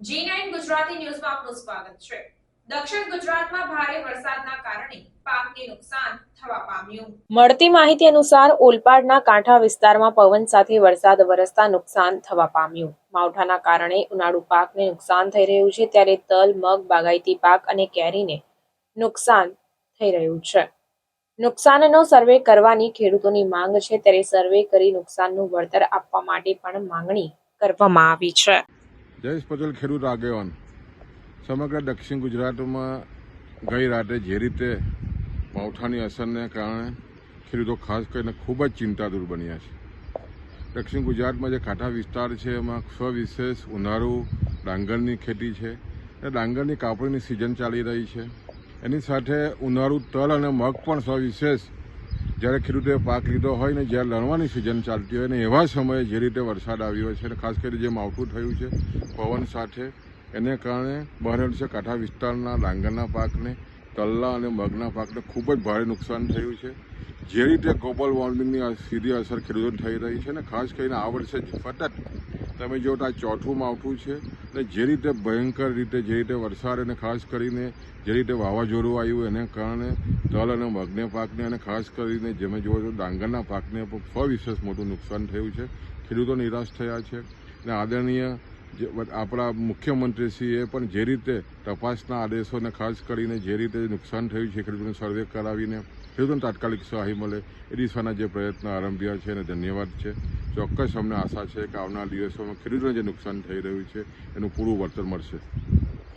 G9 Gujarati ન્યૂઝમાં આપનું સ્વાગત છે। દક્ષિણ ગુજરાતમાં ભારે વરસાદના કારણે પાકને નુકસાન થવા પામ્યું। મળતી માહિતી અનુસાર ઓલપાડના કાંઠા વિસ્તારમાં પવન સાથે વરસાદ વરસતા નુકસાન થવા પામ્યું। માવઠાના કારણે ઉનાળુ પાકને નુકસાન થઈ રહ્યું છે, ત્યારે તલ, મગ, બાગાયતી પાક અને કેરીને નુકસાન થઈ રહ્યું છે। નુકસાનનો સર્વે કરવાની ખેડૂતોની માંગ છે, ત્યારે સર્વે કરી નુકસાનનું વળતર આપવા માટે પણ માંગણી કરવામાં આવી છે। જયેશ પટેલ, ખેડૂત આગેવાન। સમગ્ર દક્ષિણ ગુજરાતમાં ગઈ રાતે જે રીતે માવઠાની અસરને કારણે ખેડૂતો ખાસ કરીને ખૂબ જ ચિંતાતુર બન્યા છે। દક્ષિણ ગુજરાતમાં જે કાંઠા વિસ્તાર છે એમાં સવિશેષ ઉનાળુ ડાંગરની ખેતી છે એ ડાંગરની કાપણીની સિઝન ચાલી રહી છે। એની સાથે ઉનાળુ તલ અને મગ પણ સવિશેષ જ્યારે ખેડૂતોએ પાક લીધો હોય ને જ્યારે લણવાની સિઝન ચાલતી હોય ને એવા સમયે જે રીતે વરસાદ આવ્યો છે અને ખાસ કરીને જે માવઠું થયું છે પવન સાથે, એને કારણે બહાર છે કાંઠા વિસ્તારના ડાંગરના પાકને, તલના અને મગના પાકને ખૂબ જ ભારે નુકસાન થયું છે। જે રીતે ગ્લોબલ વોર્મિંગની સીધી અસર ખેડૂતોને થઈ રહી છે ને ખાસ કરીને આ વર્ષે સતત તમે જો આ ચોથું માવઠું છે ને જે રીતે ભયંકર રીતે જે રીતે વરસાદ અને ખાસ કરીને જે રીતે વાવાઝોડું આવ્યું એને કારણે તલ અને મગને પાકને અને ખાસ કરીને જેમાં જોવો તો ડાંગરના પાકને સવિશેષ મોટું નુકસાન થયું છે। ખેડૂતો નિરાશ થયા છે અને આદરણીય આપણા મુખ્યમંત્રીશ્રીએ પણ જે રીતે તપાસના આદેશોને ખાસ કરીને જે રીતે નુકસાન થયું છે ખેડૂતોને સર્વે કરાવીને ખેડૂતોને તાત્કાલિક સહાય મળે એ દિશાના જે પ્રયત્ન આરંભ્યા છે અને ધન્યવાદ છે। ચોક્કસ અમને આશા છે કે આવનારા દિવસોમાં ખેડૂતોને જે નુકસાન થઈ રહ્યું છે એનું પૂરું વળતર મળશે।